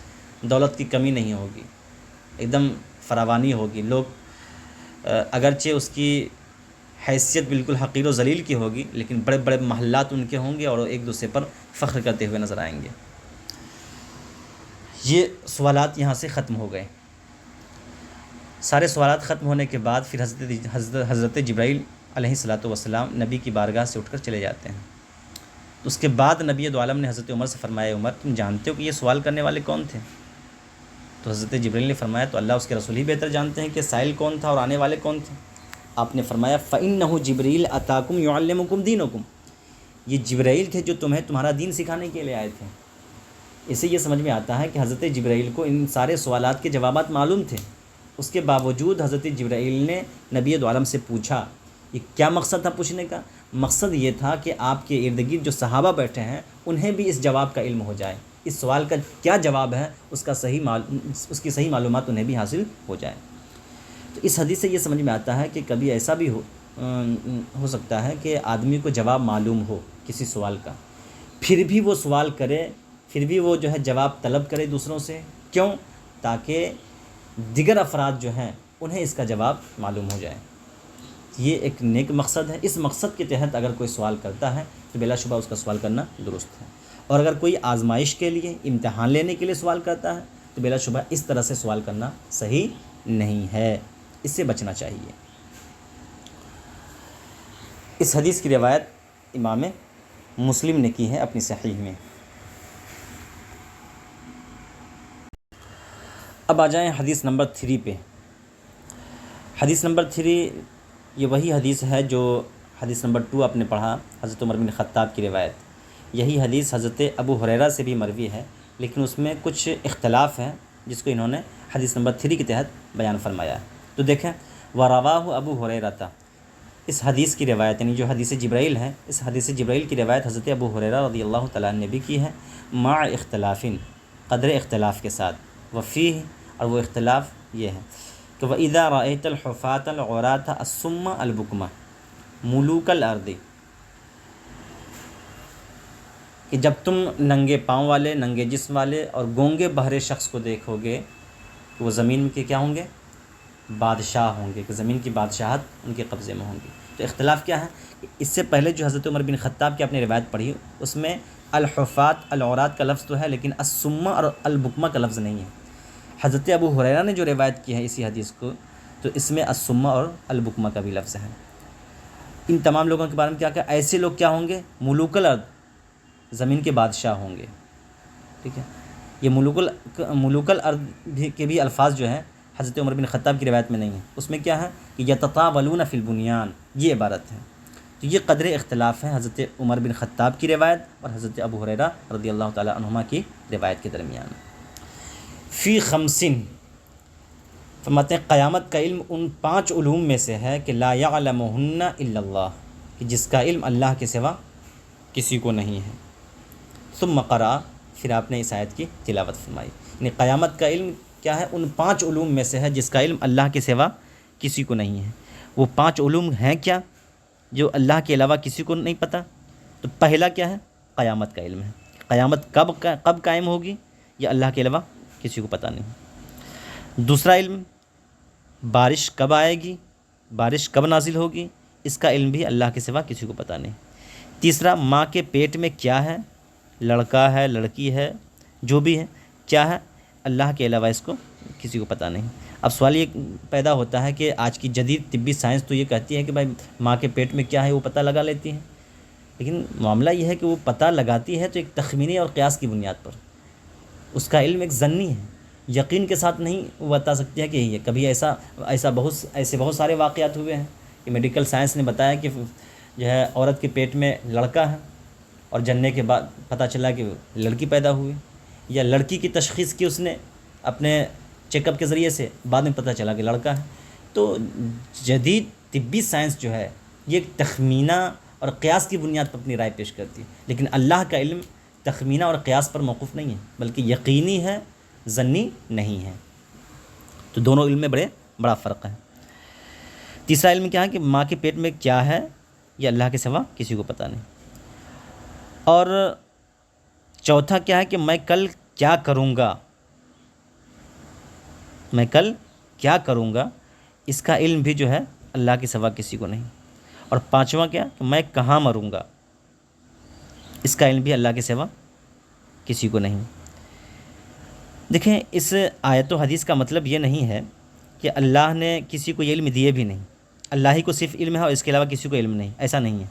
دولت کی کمی نہیں ہوگی، ایک دم فراوانی ہوگی. لوگ اگرچہ اس کی حیثیت بالکل حقیر و ذلیل کی ہوگی لیکن بڑے بڑے محلات ان کے ہوں گے اور ایک دوسرے پر فخر کرتے ہوئے نظر آئیں گے. یہ سوالات یہاں سے ختم ہو گئے. سارے سوالات ختم ہونے کے بعد پھر حضرت جبرائیل علیہ الصلاۃ والسلام نبی کی بارگاہ سے اٹھ کر چلے جاتے ہیں. تو اس کے بعد نبی دو عالم نے حضرت عمر سے فرمایا، عمر تم جانتے ہو کہ یہ سوال کرنے والے کون تھے؟ تو حضرت جبرائیل نے فرمایا تو اللہ اس کے رسول ہی بہتر جانتے ہیں کہ سائل کون تھا اور آنے والے کون تھے. آپ نے فرمایا فَإِنَّهُ جِبْرِيلُ أَتَاكُمْ يُعَلِّمُكُمْ دِينَكُمْ، یہ جبرائیل تھے جو تمہیں تمہارا دین سکھانے کے لیے آئے تھے. اس سے یہ سمجھ میں آتا ہے کہ حضرت جبرائیل کو ان سارے سوالات کے جوابات معلوم تھے. اس کے باوجود حضرت جبرائیل نے نبی دو عالم سے پوچھا. یہ کیا مقصد تھا پوچھنے کا؟ مقصد یہ تھا کہ آپ کے ارد گرد جو صحابہ بیٹھے ہیں انہیں بھی اس جواب کا علم ہو جائے، اس سوال کا کیا جواب ہے اس کی صحیح معلومات انہیں بھی حاصل ہو جائے. تو اس حدیث سے یہ سمجھ میں آتا ہے کہ کبھی ایسا بھی ہو سکتا ہے کہ آدمی کو جواب معلوم ہو کسی سوال کا، پھر بھی وہ سوال کرے، پھر بھی وہ جو ہے جواب طلب کرے دوسروں سے. کیوں؟ تاکہ دیگر افراد جو ہیں انہیں اس کا جواب معلوم ہو جائے. یہ ایک نیک مقصد ہے. اس مقصد کے تحت اگر کوئی سوال کرتا ہے تو بلا شبہ اس کا سوال کرنا درست ہے. اور اگر کوئی آزمائش کے لیے، امتحان لینے کے لیے سوال کرتا ہے تو بلا شبہ اس طرح سے سوال کرنا صحیح نہیں ہے، اس سے بچنا چاہیے. اس حدیث کی روایت امام مسلم نے کی ہے اپنی صحیح میں. اب آ جائیں حدیث نمبر 3 پہ. حدیث نمبر 3 یہ وہی حدیث ہے جو حدیث نمبر 2 آپ نے پڑھا، حضرت عمر بن خطاب کی روایت. یہی حدیث حضرت ابو ہریرہ سے بھی مروی ہے، لیکن اس میں کچھ اختلاف ہے جس کو انہوں نے حدیث نمبر 3 کے تحت بیان فرمایا ہے. تو دیکھیں، وَرَوَاهُ ابو ہریرہ، اس حدیث کی روایت یعنی جو حدیث جبرائیل ہے، اس حدیث جبرائیل کی روایت حضرت ابو ہریرہ رضی اللہ تعالیٰ عنہ نے بھی کی ہے، مع اختلاف، قدر اختلاف کے ساتھ. وفیہ، اور وہ اختلاف یہ ہے کہ وَإِذَا رَأَيْتَ الْحُفَاةَ الْعُرَاةَ الصُّمَّ الْبُكْمَ مُلُوكَ الْأَرْضِ، کہ جب تم ننگے پاؤں والے، ننگے جسم والے اور گونگے بہرے شخص کو دیکھو گے تو وہ زمین کے کیا ہوں گے؟ بادشاہ ہوں گے، کہ زمین کی بادشاہت ان کے قبضے میں ہوں گی. تو اختلاف کیا ہے کہ اس سے پہلے جو حضرت عمر بن خطاب کی آپ نے روایت پڑھی اس میں الحفات العورات کا لفظ تو ہے، لیکن الصم اور البکمہ کا لفظ نہیں ہے. حضرت ابو ہریرہ نے جو روایت کی ہے اسی حدیث کو، تو اس میں الصم اور البکمہ کا بھی لفظ ہے. ان تمام لوگوں کے بارے میں کیا کہ ایسے لوگ کیا ہوں گے؟ ملوک الارض، زمین کے بادشاہ ہوں گے. ٹھیک ہے، یہ ملوک الارض کے بھی الفاظ جو ہیں حضرت عمر بن خطاب کی روایت میں نہیں ہے. اس میں کیا ہے کہ یتطاولون فی البنیان، یہ عبارت ہے. تو یہ قدر اختلاف ہے حضرت عمر بن خطاب کی روایت اور حضرت ابو ہریرہ رضی اللہ تعالیٰ عنہما کی روایت کے درمیان. فی خمسن، فرماتے ہیں قیامت کا علم ان 5 علوم میں سے ہے کہ لا یعلمہن الا اللہ، کہ جس کا علم اللہ کے سوا کسی کو نہیں ہے. ثم قرأ، پھر آپ نے اس آیت کی تلاوت فرمائی. یعنی قیامت کا علم کیا ہے؟ ان 5 علوم میں سے ہے جس کا علم اللہ کے سوا کسی کو نہیں ہے. وہ 5 علوم ہیں کیا جو اللہ کے علاوہ کسی کو نہیں پتہ؟ تو پہلا کیا ہے؟ قیامت کا علم ہے. قیامت کب قائم ہوگی یہ اللہ کے علاوہ کسی کو پتہ نہیں. دوسرا علم، بارش کب آئے گی، بارش کب نازل ہوگی، اس کا علم بھی اللہ کے سوا کسی کو پتہ نہیں. تیسرا، ماں کے پیٹ میں کیا ہے، لڑکا ہے لڑکی ہے جو بھی ہے کیا ہے، اللہ کے علاوہ اس کو کسی کو پتہ نہیں. اب سوال یہ پیدا ہوتا ہے کہ آج کی جدید طبی سائنس تو یہ کہتی ہے کہ بھائی ماں کے پیٹ میں کیا ہے وہ پتہ لگا لیتی ہیں، لیکن معاملہ یہ ہے کہ وہ پتہ لگاتی ہے تو ایک تخمینے اور قیاس کی بنیاد پر. اس کا علم ایک ظنی ہے، یقین کے ساتھ نہیں وہ بتا سکتی ہے کہ یہ کبھی ایسے بہت سارے واقعات ہوئے ہیں کہ میڈیکل سائنس نے بتایا کہ جو ہے عورت کے پیٹ میں لڑکا ہے اور جننے کے بعد پتہ چلا کہ لڑکی پیدا ہوئی، یا لڑکی کی تشخیص کی اس نے اپنے چیک اپ کے ذریعے سے، بعد میں پتہ چلا کہ لڑکا ہے. تو جدید طبی سائنس جو ہے یہ ایک تخمینہ اور قیاس کی بنیاد پر اپنی رائے پیش کرتی ہے، لیکن اللہ کا علم تخمینہ اور قیاس پر موقوف نہیں ہے بلکہ یقینی ہے، ظنی نہیں ہے. تو دونوں علم میں بڑا فرق ہے. تیسرا علم کیا ہے کہ ماں کے پیٹ میں کیا ہے یہ اللہ کے سوا کسی کو پتہ نہیں. اور چوتھا کیا ہے کہ میں کل کیا کروں گا، میں کل کیا کروں گا، اس کا علم بھی جو ہے اللہ کے سوا کسی کو نہیں. اور پانچواں کیا کہ میں کہاں مروں گا، اس کا علم بھی اللہ کے سوا کسی کو نہیں. دیکھیں، اس آیت و حدیث کا مطلب یہ نہیں ہے کہ اللہ نے کسی کو یہ علم دیے بھی نہیں، اللہ ہی کو صرف علم ہے اور اس کے علاوہ کسی کو علم نہیں، ایسا نہیں ہے.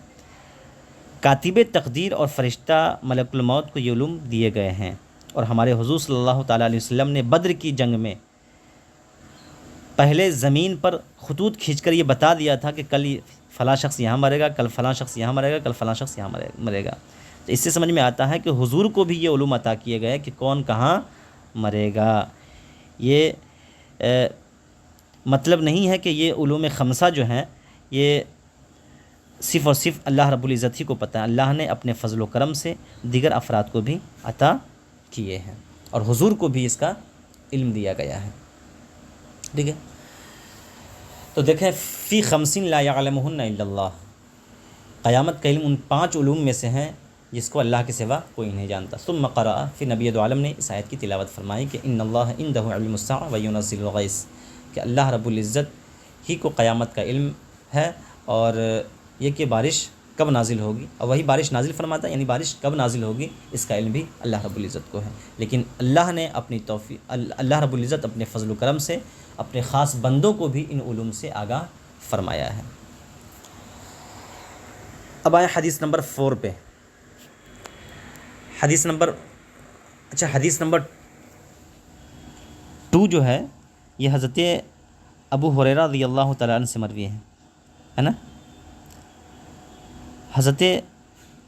کاتب تقدیر اور فرشتہ ملک الموت کو یہ علوم دیے گئے ہیں. اور ہمارے حضور صلی اللہ تعالیٰ علیہ وسلم نے بدر کی جنگ میں پہلے زمین پر خطوط کھینچ کر یہ بتا دیا تھا کہ کل فلاں شخص یہاں مرے گا، کل فلاں شخص یہاں مرے گا، کل فلاں شخص یہاں مرے گا. تو اس سے سمجھ میں آتا ہے کہ حضور کو بھی یہ علوم عطا کیے گئے کہ کون کہاں مرے گا. یہ مطلب نہیں ہے کہ یہ علوم خمسہ جو ہیں یہ صرف اور صرف اللہ رب العزت ہی کو پتہ ہے. اللہ نے اپنے فضل و کرم سے دیگر افراد کو بھی عطا کیے ہیں اور حضور کو بھی اس کا علم دیا گیا ہے. ٹھیک ہے، تو دیکھیں، فی خمسین لا یعلمہن الا اللہ، قیامت کا علم ان 5 علوم میں سے ہیں جس کو اللہ کے سوا کوئی نہیں جانتا. ثم قرأ، پھر نبی دو عالم نے اس آیت کی تلاوت فرمائی کہ ان اللہ عندہ علم الساعۃ وینزل الغیث، کہ اللہ رب العزت ہی کو قیامت کا علم ہے اور یہ کہ بارش کب نازل ہوگی، اور وہی بارش نازل فرماتا ہے، یعنی بارش کب نازل ہوگی اس کا علم بھی اللہ رب العزت کو ہے، لیکن اللہ نے اپنی توفیق، اللہ رب العزت اپنے فضل و کرم سے اپنے خاص بندوں کو بھی ان علوم سے آگاہ فرمایا ہے۔ اب آئیں حدیث نمبر 4 پہ۔ حدیث نمبر 2 جو ہے یہ حضرت ابو ہریرہ رضی اللہ تعالیٰ عنہ سے مروی ہے نا۔ حضرت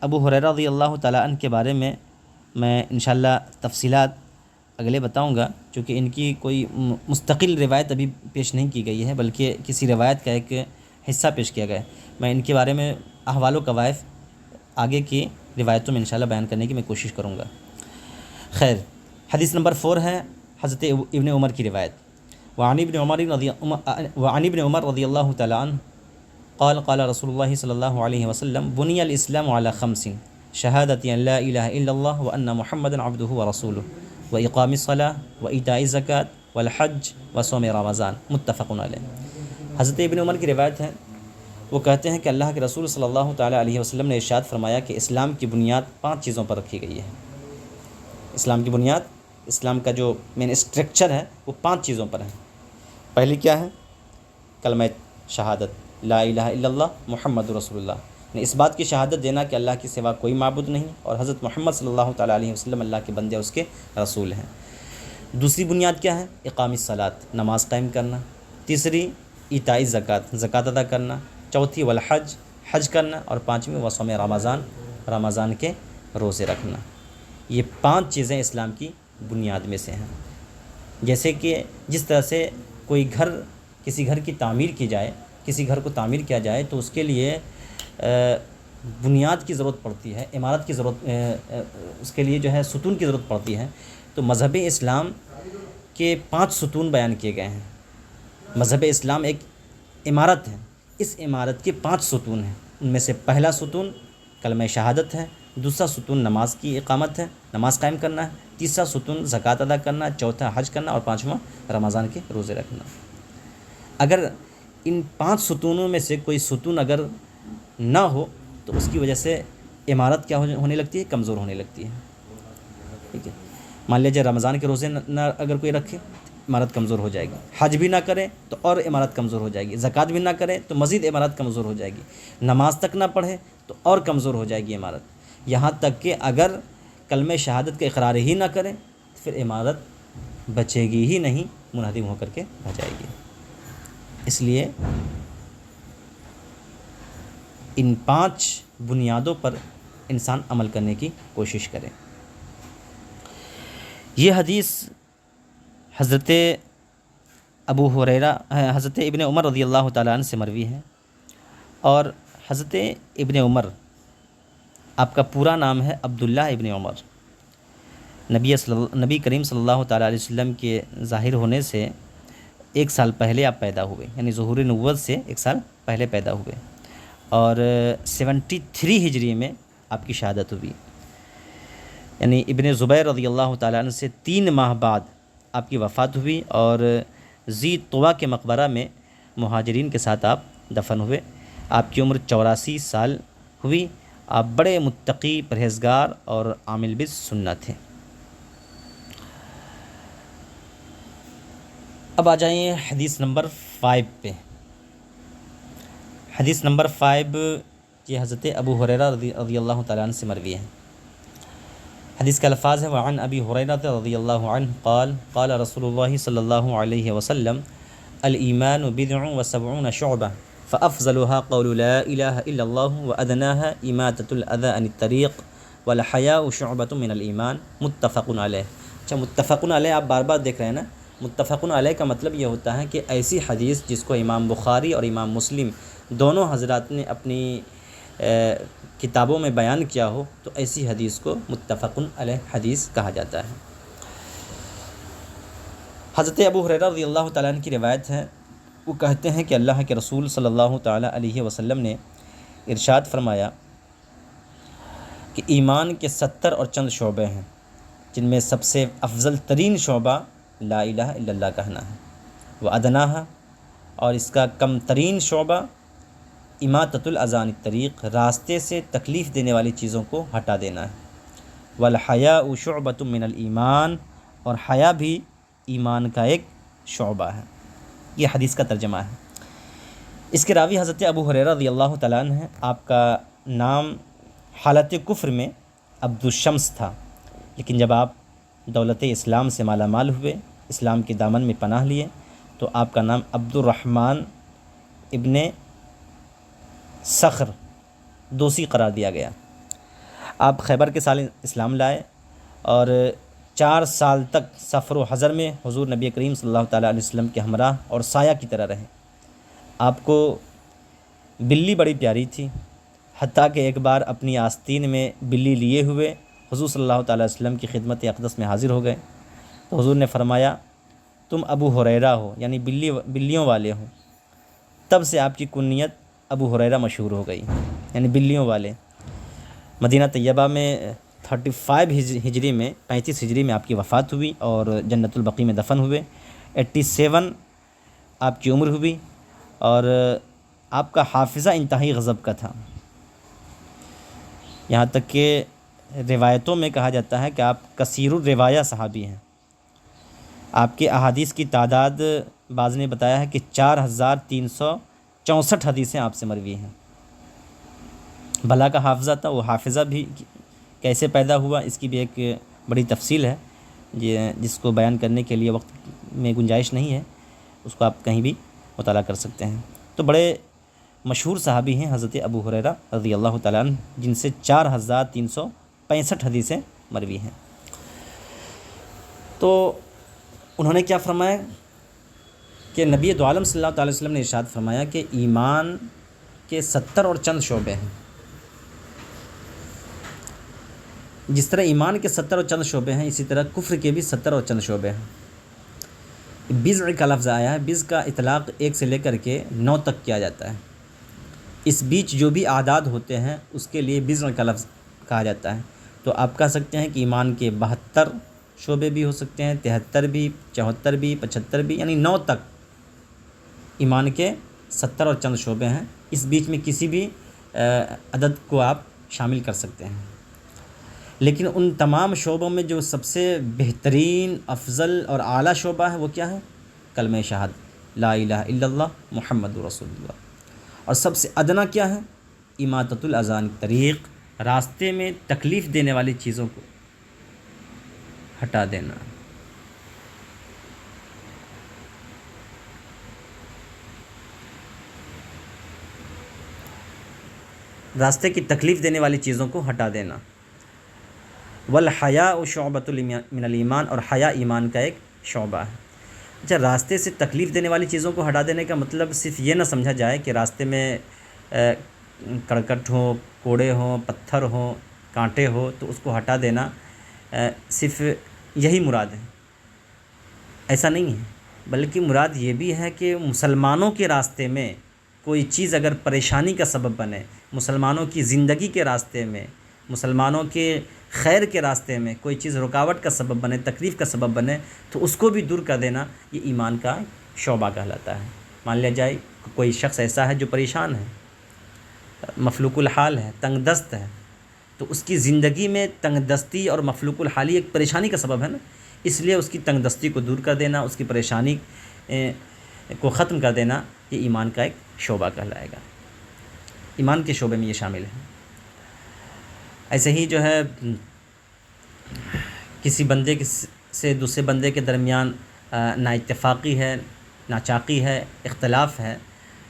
ابو ہریرہ رضی اللہ تعالیٰ عنہ کے بارے میں انشاءاللہ تفصیلات اگلے بتاؤں گا، چونکہ ان کی کوئی مستقل روایت ابھی پیش نہیں کی گئی ہے، بلکہ کسی روایت کا ایک حصہ پیش کیا گیا ہے۔ میں ان کے بارے میں احوال و کوائف آگے کی روایتوں میں انشاءاللہ بیان کرنے کی میں کوشش کروں گا۔ خیر، حدیث نمبر 4 ہے حضرت ابن عمر کی روایت۔ وعن ابن عمر رضی اللہ تعالیٰ عنہ قال قال رسول اللہ صلی اللہ علیہ وسلم بنی الاسلام علی 5 شہادت ان لا الہ الا اللہ وان محمدا عبدہ ورسولہ واقام الصلاۃ وایتاء الزکوۃ والحج وصوم رمضان متفق علیہ۔ حضرت ابن عمر کی روایت ہے، وہ کہتے ہیں کہ اللہ کے رسول صلی اللہ تعالیٰ علیہ وسلم نے ارشاد فرمایا کہ اسلام کی بنیاد 5 چیزوں پر رکھی گئی ہے۔ اسلام کی بنیاد، اسلام کا جو مین اسٹرکچر ہے وہ 5 چیزوں پر ہے۔ پہلی کیا ہے؟ کلمہ شہادت لا الہ الا اللہ محمد رسول اللہ، یعنی اس بات کی شہادت دینا کہ اللہ کے سوا کوئی معبود نہیں اور حضرت محمد صلی اللہ تعالیٰ علیہ وسلم اللہ کے بندے اور اس کے رسول ہیں۔ دوسری بنیاد کیا ہے؟ اقام الصلاۃ، نماز قائم کرنا۔ تیسری ایتاء الزکوۃ، زکوٰۃ ادا کرنا۔ چوتھی والحج، حج کرنا۔ اور 5ویں وصوم رمضان، رمضان کے روزے رکھنا۔ یہ 5 چیزیں اسلام کی بنیاد میں سے ہیں۔ جیسے کہ جس طرح سے کوئی گھر، کسی گھر کی تعمیر کی جائے، کسی گھر کو تعمیر کیا جائے تو اس کے لیے بنیاد کی ضرورت پڑتی ہے، عمارت کی ضرورت، اس کے لیے جو ہے ستون کی ضرورت پڑتی ہے۔ تو مذہب اسلام کے 5 ستون بیان کیے گئے ہیں۔ مذہب اسلام ایک عمارت ہے، اس عمارت کے 5 ستون ہیں۔ ان میں سے پہلا ستون کلمہ شہادت ہے، دوسرا ستون نماز کی اقامت ہے، نماز قائم کرنا ہے، تیسرا ستون زکوٰۃ ادا کرنا، چوتھا حج کرنا، اور 5واں رمضان کے روزے رکھنا۔ اگر ان 5 ستونوں میں سے کوئی ستون اگر نہ ہو تو اس کی وجہ سے عمارت کیا ہونے لگتی ہے؟ کمزور ہونے لگتی ہے۔ ٹھیک ہے، مان لیجیے رمضان کے روزے نہ اگر کوئی رکھے، عمارت کمزور ہو جائے گی۔ حج بھی نہ کرے تو اور عمارت کمزور ہو جائے گی۔ زکوٰۃ بھی نہ کرے تو مزید عمارت کمزور ہو جائے گی۔ نماز تک نہ پڑھے تو اور کمزور ہو جائے گی عمارت۔ یہاں تک کہ اگر کلمہ شہادت کا اقرار ہی نہ کرے تو پھر عمارت بچے گی ہی نہیں، منہدم ہو کر کے رہ جائے گی۔ اس لیے ان 5 بنیادوں پر انسان عمل کرنے کی کوشش کرے۔ یہ حدیث حضرت ابو ہریرہ، حضرت ابن عمر رضی اللہ تعالیٰ عنہ سے مروی ہے، اور حضرت ابن عمر، آپ کا پورا نام ہے عبداللہ ابن عمر۔ نبی کریم صلی اللہ تعالیٰ علیہ وسلم کے ظاہر ہونے سے 1 سال پہلے آپ پیدا ہوئے، یعنی ظہور نبوت سے 1 سال پہلے پیدا ہوئے، اور 73 ہجری میں آپ کی شہادت ہوئی، یعنی ابن زبیر رضی اللہ تعالیٰ عنہ سے 3 ماہ بعد آپ کی وفات ہوئی، اور ذی طویٰ کے مقبرہ میں مہاجرین کے ساتھ آپ دفن ہوئے۔ آپ کی عمر 84 سال ہوئی۔ آپ بڑے متقی، پرہیزگار اور عامل بالسنت تھے۔ اب آ جائیں حدیث نمبر 5 پہ۔ حدیث نمبر 5 یہ حضرت ابو ہریرہ رضی اللہ تعالیٰ عنہ سے مروی ہے۔ حدیث کا الفاظ ہے وعن ابی ہریرہ رضی اللہ عنہ قال قال رسول اللہ صلی اللہ علیہ وسلم الایمان 70 شعبہ فافضلها قول لا الہ الا اللہ وادناها اماطۃ الاذى عن الطریق والحیاء شعبۃ من الایمان متفق علیہ۔ اچھا، متفق علیہ آپ بار بار دیکھ رہے ہیں نا۔ متفق علیہ کا مطلب یہ ہوتا ہے کہ ایسی حدیث جس کو امام بخاری اور امام مسلم دونوں حضرات نے اپنی کتابوں میں بیان کیا ہو تو ایسی حدیث کو متفق علیہ حدیث کہا جاتا ہے۔ حضرت ابو ہریرہ رضی اللہ تعالیٰ عنہ کی روایت ہے، وہ کہتے ہیں کہ اللہ کے رسول صلی اللہ تعالیٰ علیہ وسلم نے ارشاد فرمایا کہ ایمان کے 70 اور چند شعبے ہیں، جن میں سب سے افضل ترین شعبہ لا الہ الا اللہ کہنا ہے، وہ ادناہا، اور اس کا کم ترین شعبہ اماطۃ الاذى عن الطریق، راستے سے تکلیف دینے والی چیزوں کو ہٹا دینا ہے۔ والحیاء شعبۃ من الایمان، اور حیا بھی ایمان کا ایک شعبہ ہے۔ یہ حدیث کا ترجمہ ہے۔ اس کے راوی حضرت ابو ہریرہ رضی اللہ تعالیٰ عنہ ہیں۔ آپ کا نام حالت کفر میں عبد الشمس تھا، لیکن جب آپ دولت اسلام سے مالا مال ہوئے، اسلام کے دامن میں پناہ لیے، تو آپ کا نام عبد الرحمن ابن صخر دوسی قرار دیا گیا۔ آپ خیبر کے سال اسلام لائے اور 4 سال تک سفر و حضر میں حضور نبی کریم صلی اللہ تعالیٰ علیہ وسلم کے ہمراہ اور سایہ کی طرح رہے۔ آپ کو بلی بڑی پیاری تھی، حتیٰ کہ ایک بار اپنی آستین میں بلی لیے ہوئے حضور صلی اللہ تعالیٰ علیہ وسلم کی خدمت اقدس میں حاضر ہو گئے، تو حضور نے فرمایا تم ابو ہریرہ ہو، یعنی بلیوں والے ہو۔ تب سے آپ کی کنیت ابو ہریرہ مشہور ہو گئی، یعنی بلیوں والے۔ مدینہ طیبہ میں 35 ہجری میں 35 ہجری میں آپ کی وفات ہوئی اور جنت البقیع میں دفن ہوئے۔ 87 آپ کی عمر ہوئی اور آپ کا حافظہ انتہائی غضب کا تھا، یہاں تک کہ روایتوں میں کہا جاتا ہے کہ آپ کثیر الروایہ صحابی ہیں۔ آپ کے احادیث کی تعداد بعض نے بتایا ہے کہ 4364 حدیثیں آپ سے مروی ہیں۔ بھلا کا حافظہ تھا، وہ حافظہ بھی کیسے پیدا ہوا اس کی بھی ایک بڑی تفصیل ہے، جس کو بیان کرنے کے لیے وقت میں گنجائش نہیں ہے، اس کو آپ کہیں بھی مطالعہ کر سکتے ہیں۔ تو بڑے مشہور صحابی ہیں حضرت ابو ہریرہ رضی اللہ تعالیٰ عنہ، جن سے 4365 حدیثیں مروی ہیں۔ تو انہوں نے کیا فرمایا کہ نبی دو عالم صلی اللہ تعالیٰ علیہ وسلم نے ارشاد فرمایا کہ ایمان کے 70 اور چند شعبے ہیں۔ جس طرح ایمان کے 70 اور چند شعبے ہیں، اسی طرح کفر کے بھی 70 اور چند شعبے ہیں۔ بضع کا لفظ آیا ہے، بضع کا اطلاق 1 سے لے کر کے 9 تک کیا جاتا ہے۔ اس بیچ جو بھی اعداد ہوتے ہیں اس کے لیے بضع کا لفظ کہا جاتا ہے۔ تو آپ کہہ سکتے ہیں کہ ایمان کے 72 شعبے بھی ہو سکتے ہیں، 73 بھی، 74 بھی، 75 بھی، یعنی 9 تک ایمان کے 70 اور چند شعبے ہیں۔ اس بیچ میں کسی بھی عدد کو آپ شامل کر سکتے ہیں، لیکن ان تمام شعبوں میں جو سب سے بہترین، افضل اور اعلیٰ شعبہ ہے وہ کیا ہے؟ کلمہ شہادت، لا الہ الا اللہ محمد رسول اللہ۔ اور سب سے ادنا کیا ہے؟ اماطۃ الاذى عن الطریق، راستے میں تکلیف دینے والی چیزوں کو ہٹا دینا۔ راستے کی تکلیف دینے والی چیزوں کو ہٹا دینا۔ والحیاء شعبۃ من الایمان، اور حیا ایمان کا ایک شعبہ ہے۔ اچھا، راستے سے تکلیف دینے والی چیزوں کو ہٹا دینے کا مطلب صرف یہ نہ سمجھا جائے کہ راستے میں کڑکٹ ہو، کوڑے ہوں، پتھر ہوں، کانٹے ہو تو اس کو ہٹا دینا صرف یہی مراد ہے، ایسا نہیں ہے۔ بلکہ مراد یہ بھی ہے کہ مسلمانوں کے راستے میں کوئی چیز اگر پریشانی کا سبب بنے، مسلمانوں کی زندگی کے راستے میں، مسلمانوں کے خیر کے راستے میں کوئی چیز رکاوٹ کا سبب بنے، تکلیف کا سبب بنے، تو اس کو بھی دور کر دینا یہ ایمان کا شعبہ کہلاتا ہے۔ مان لیا جائے کوئی شخص ایسا ہے جو پریشان ہے، مفلوق الحال ہے، تنگ دست ہے، تو اس کی زندگی میں تنگ دستی اور مفلوق الحالی ایک پریشانی کا سبب ہے نا، اس لیے اس کی تنگ دستی کو دور کر دینا، اس کی پریشانی کو ختم کر دینا، یہ ایمان کا ایک شعبہ کہلائے گا۔ ایمان کے شعبے میں یہ شامل ہے۔ ایسے ہی جو ہے کسی بندے سے دوسرے بندے کے درمیان نا اتفاقی ہے، ناچاقی ہے، اختلاف ہے،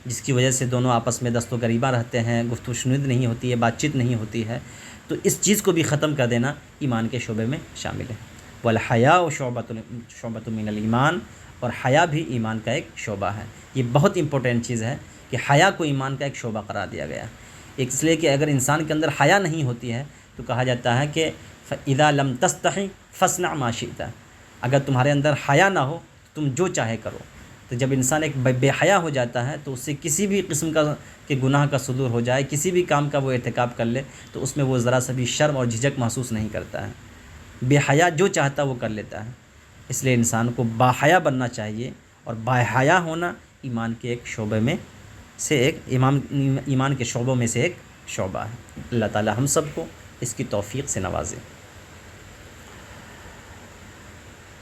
جس کی وجہ سے دونوں آپس میں دست و گریباں رہتے ہیں، گفت و شنید نہیں ہوتی ہے، بات چیت نہیں ہوتی ہے، تو اس چیز کو بھی ختم کر دینا ایمان کے شعبے میں شامل ہے۔ والحیاء شعبۃ من الایمان، اور حیا بھی ایمان کا ایک شعبہ ہے۔ یہ بہت امپورٹنٹ چیز ہے کہ حیا کو ایمان کا ایک شعبہ قرار دیا گیا ہے۔ اس لیے کہ اگر انسان کے اندر حیا نہیں ہوتی ہے تو کہا جاتا ہے کہ فَإِذَا لَمْ تَسْتَحِ فَاصْنَعْ مَا شِئْتَ، اگر تمہارے اندر حیا نہ ہو تم جو چاہے کرو۔ تو جب انسان ایک بے حیا ہو جاتا ہے تو اس سے کسی بھی قسم کا کہ گناہ کا صدور ہو جائے، کسی بھی کام کا وہ ارتکاب کر لے تو اس میں وہ ذرا سا بھی شرم اور جھجک محسوس نہیں کرتا ہے۔ بے حیا جو چاہتا وہ کر لیتا ہے۔ اس لیے انسان کو باحیا بننا چاہیے، اور باحیا ہونا ایمان کے ایک شعبے میں سے ایک ایمان کے شعبوں میں سے ایک شعبہ ہے۔ اللہ تعالی ہم سب کو اس کی توفیق سے نوازے۔